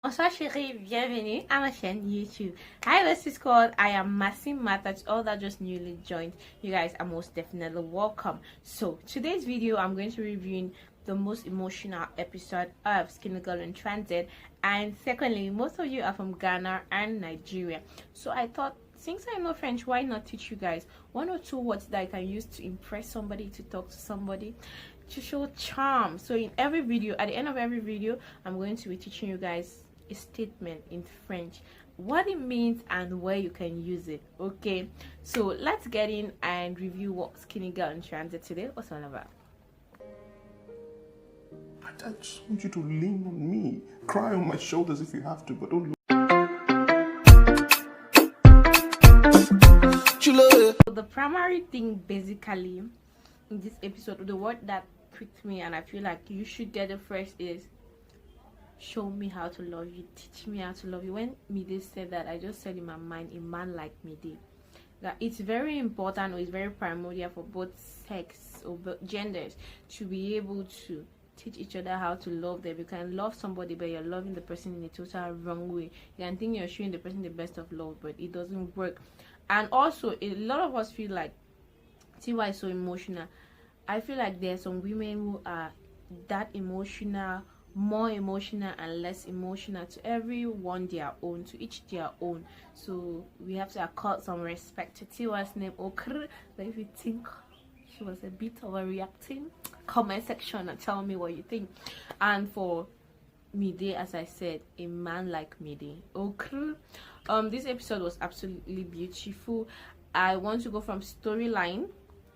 Bonsoir chérie, bienvenue à ma chaîne YouTube. Hi bestysquad, I am Massimo Mata. To all that just newly joined, you guys are most definitely welcome. So today's video, I'm going to be reviewing the most emotional episode of Skinny Girl in Transit, and secondly, most of you are from Ghana and Nigeria, so I thought, since I know French, why not teach you guys one or two words that I can use to impress somebody, to talk to somebody, to show charm. So in every video, at the end of every video, I'm going to be teaching you guys a statement in French, what it means and where you can use it. Okay, so let's get in and review what Skinny Girl in Transit today was all about. I just want you to lean on me, cry on my shoulders if you have to, but don't. So the primary thing basically in this episode, the word that pricked me and I feel like you should get it first is show me how to love you, teach me how to love you. When Mide said that, I just said in my mind, a man like Mide, that it's very important, or it's very primordial for both sex or both genders to be able to teach each other how to love them. You can love somebody but you're loving the person in a total wrong way. You can think you're showing the person the best of love, but it doesn't work. And also, a lot of us feel like Tiwa is so emotional. I feel like there are some women who are that emotional, more emotional and less emotional. To everyone their own, to each their own. So we have to accord some respect to Tiwa's name. Okay, but if you think she was a bit overreacting, comment section and tell me what you think. And for Mide, as I said, a man like Mide. Okay, this episode was absolutely beautiful. I want to go from storyline.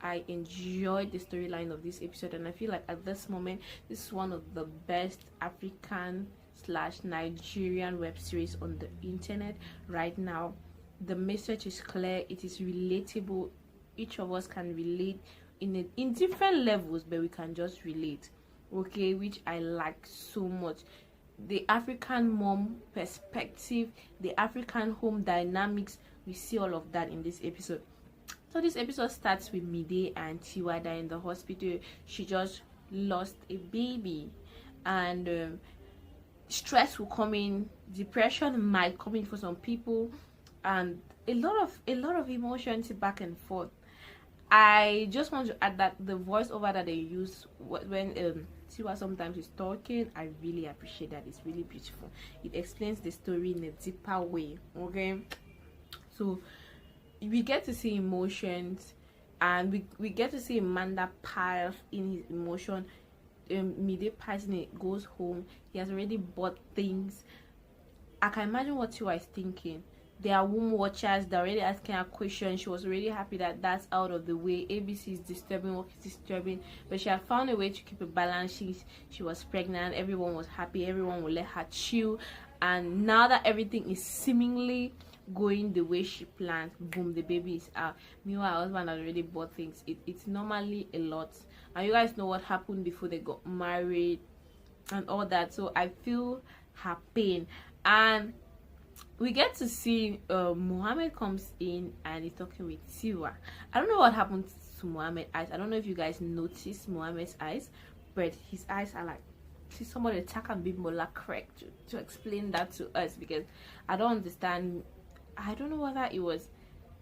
I enjoyed the storyline of this episode, and I feel like at this moment this is one of the best African / Nigerian web series on the internet right now. The message is clear, it is relatable, each of us can relate in different levels, but we can just relate, okay, which I like so much. The African mom perspective, the African home dynamics, we see all of that in this episode. So this episode starts with Mide and Tiwa in the hospital. She just lost a baby, and stress will come in, depression might come in for some people, and a lot of emotions back and forth. I just want to add that the voiceover that they use when Tiwa sometimes is talking, I really appreciate that. It's really beautiful. It explains the story in a deeper way. Okay, so we get to see emotions, and we get to see a man that piles in his emotion. Mide person goes home, he has already bought things. I can imagine what Tiwa is thinking. There are womb watchers that are already asking her questions. She was already happy that that's out of the way. ABC is disturbing, work is disturbing, but she had found a way to keep a balance. She was pregnant, everyone was happy, everyone would let her chill, and now that everything is seemingly going the way she planned, boom, the baby is out. Meanwhile, her husband had already bought things. It's normally a lot, and you guys know what happened before they got married and all that, so I feel her pain. And we get to see Mohammed comes in and he's talking with Tiwa. I don't know what happened to Mohammed's eyes. I don't know if you guys noticed Mohammed's eyes, but his eyes are like, see, somebody attack and be more correct to explain that to us, because I don't understand. I don't know whether it was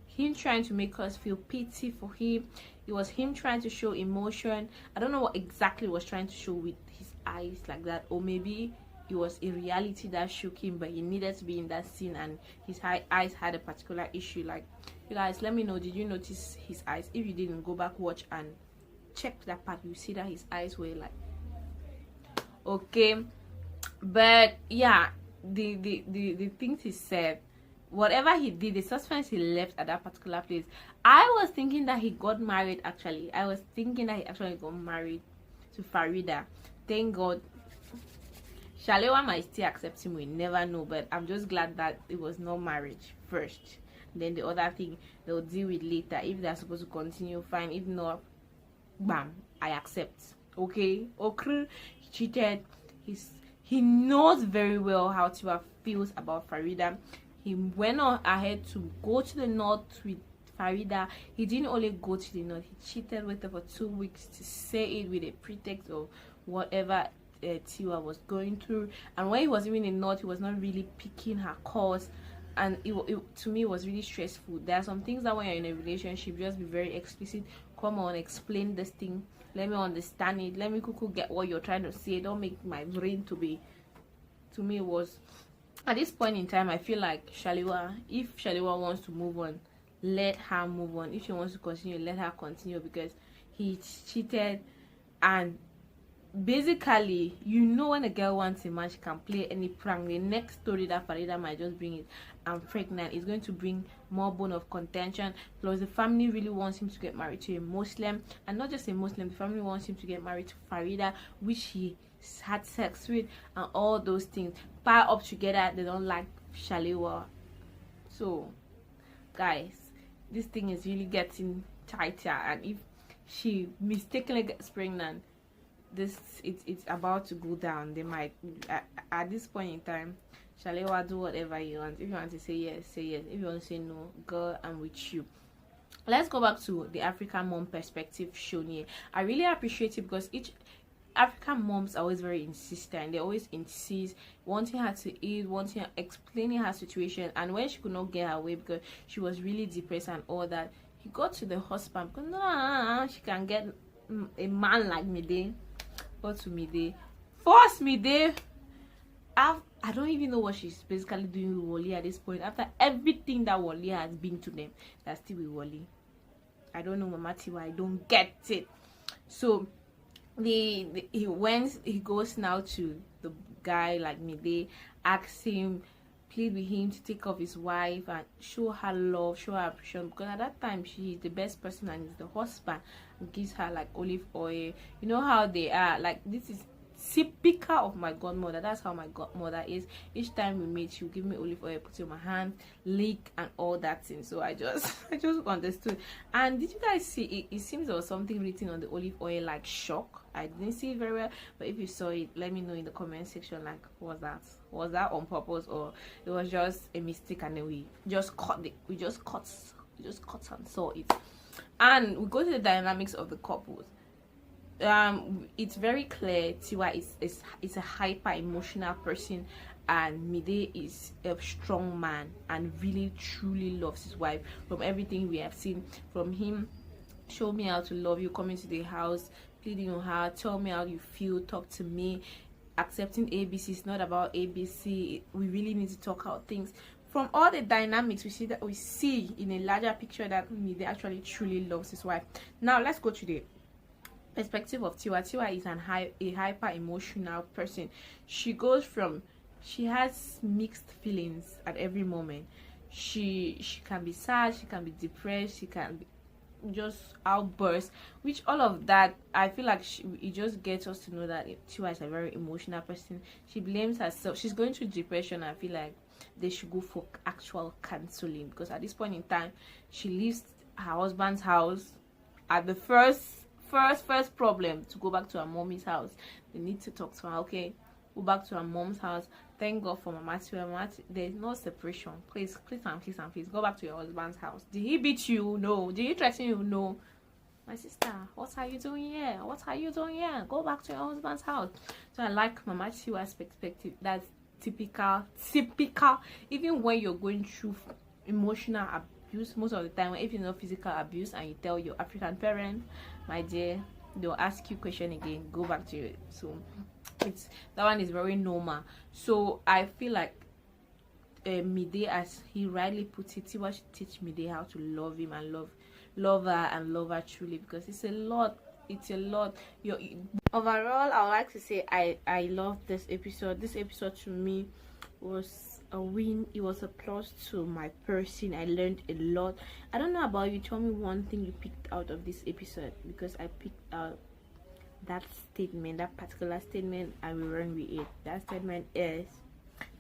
him trying to make us feel pity for him, it was him trying to show emotion. I don't know what exactly was trying to show with his eyes like that, or maybe it was a reality that shook him, but he needed to be in that scene and his eyes had a particular issue. Like, you guys, let me know, did you notice his eyes? If you didn't, go back, watch and check that part. You see that his eyes were like, okay. But yeah, the things he said, whatever he did, the suspense he left at that particular place, I was thinking that he got married. Actually, I was thinking that he actually got married to Farida. Thank God. Shalewa might still accept him, we never know, but I'm just glad that it was not marriage first, then the other thing they'll deal with later. If they're supposed to continue, fine. If not, bam, I accept. Okay, he cheated. He knows very well how Tiwa feels about Farida. He went on ahead to go to the north with Farida. He didn't only go to the north, he cheated with her for 2 weeks to say it with a pretext or whatever. Tiwa was going through, and when he was even in North, he was not really picking her course, and to me it was really stressful. There are some things that when you're in a relationship, just be very explicit. Come on, explain this thing, let me understand it, let me quickly get what you're trying to say. Don't make my brain to be. To me, it was at this point in time, I feel like Shalewa, if Shalewa wants to move on, let her move on. If she wants to continue, let her continue, because he cheated. And basically, you know, when a girl wants a man, she can play any prank. The next story that Farida might just bring is, I'm pregnant, is going to bring more bone of contention. Plus the family really wants him to get married to a Muslim, and not just a Muslim, the family wants him to get married to Farida, which he had sex with, and all those things pile up together. They don't like Shalewa. So guys, this thing is really getting tighter, and if she mistakenly gets pregnant, it's about to go down. They might at this point in time, Shalewa, do whatever you want. If you want to say yes, say yes. If you want to say no, girl, I'm with you. Let's go back to the African mom perspective shown here. I really appreciate it because each African moms are always very insistent. They always insist, wanting her to eat, wanting her, explaining her situation. And when she could not get her way because she was really depressed and all that, he got to the husband because no, she can get a man like Mide. But to Mide, force Mide. I don't even know what she's basically doing with Wally at this point. After everything that Wally has been to them, they're still with Wally. I don't know, Mama Tiwa, I don't get it. So he goes now to the guy like Mide, asks him, plead with him to take off his wife and show her love, show her appreciation, because at that time she is the best person and is the husband, and gives her like olive oil. You know how they are, like, this is typical of my godmother. That's how my godmother is. Each time we meet, she'll give me olive oil, put it on my hand, lick and all that thing. So I just understood. And did you guys see it? It seems there was something written on the olive oil like shock. I didn't see it very well, but if you saw it, let me know in the comment section. Like, was that on purpose, or it was just a mistake and then we just cut and saw it. And we go to the dynamics of the couples. It's very clear Tiwa is a hyper emotional person, and Mide is a strong man and really truly loves his wife. From everything we have seen from him, show me how to love you, coming to the house, pleading on her, tell me how you feel, talk to me, accepting ABC. It's not about ABC, we really need to talk out things. From all the dynamics, we see in a larger picture that Mide actually truly loves his wife. Now let's go to the perspective of Tiwa. Tiwa is a hyper emotional person. She has mixed feelings at every moment. She can be sad, she can be depressed, she can be just outburst, which all of that, I feel like it just gets us to know that Tiwa is a very emotional person. She blames herself. She's going through depression. I feel like they should go for actual counseling, because at this point in time, she leaves her husband's house at the first problem to go back to her mommy's house. They need to talk to her. Okay, go back to her mom's house. Thank God for Mama Tiwa. There's no separation. Please go back to your husband's house. Did he beat you? No. Did he threaten you? No. My sister, what are you doing here? What are you doing here? Go back to your husband's house. So I like Mama Tiwa's perspective. That's typical. Even when you're going through emotional abuse, most of the time, if it's not physical abuse and you tell your African parents, my dear, they'll ask you question again, go back to it. So that one is very normal. So I feel like Mide, as he rightly puts it, Tiwa should teach Mide how to love him and love her and love her truly, because it's a lot. Overall, I would like to say I love this episode. This episode to me was a win. It was a plus to my person. I learned a lot. I don't know about you. Tell me one thing you picked out of this episode, because I picked out that statement, that particular statement. I will run with it. That statement is,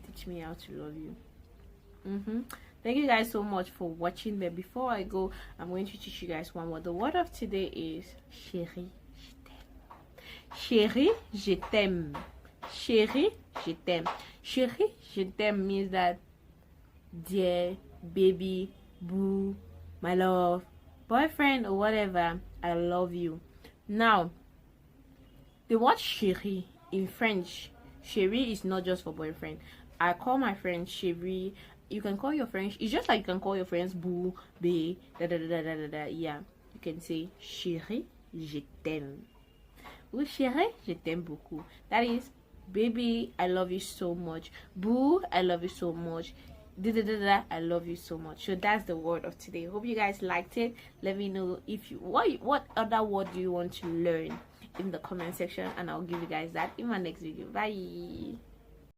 teach me how to love you. Thank you guys so much for watching. But before I go, I'm going to teach you guys one word. The word of today is chérie, je t'aime. Chérie, je t'aime. Chérie, je t'aime. Chérie, je t'aime means that, dear, baby, boo, my love, boyfriend, or whatever, I love you. Now, the word chérie in French, chérie is not just for boyfriend. I call my friend chérie. You can call your friends. It's just like you can call your friends boo, bae, da da da da da da. Yeah, you can say chérie, je t'aime. Ou chérie, je t'aime beaucoup. That is, baby, I love you so much. Boo, I love you so much. Da, da, da, da, I love you so much. So that's the word of today. Hope you guys liked it. Let me know if you what other word do you want to learn in the comment section, and I'll give you guys that in my next video. Bye.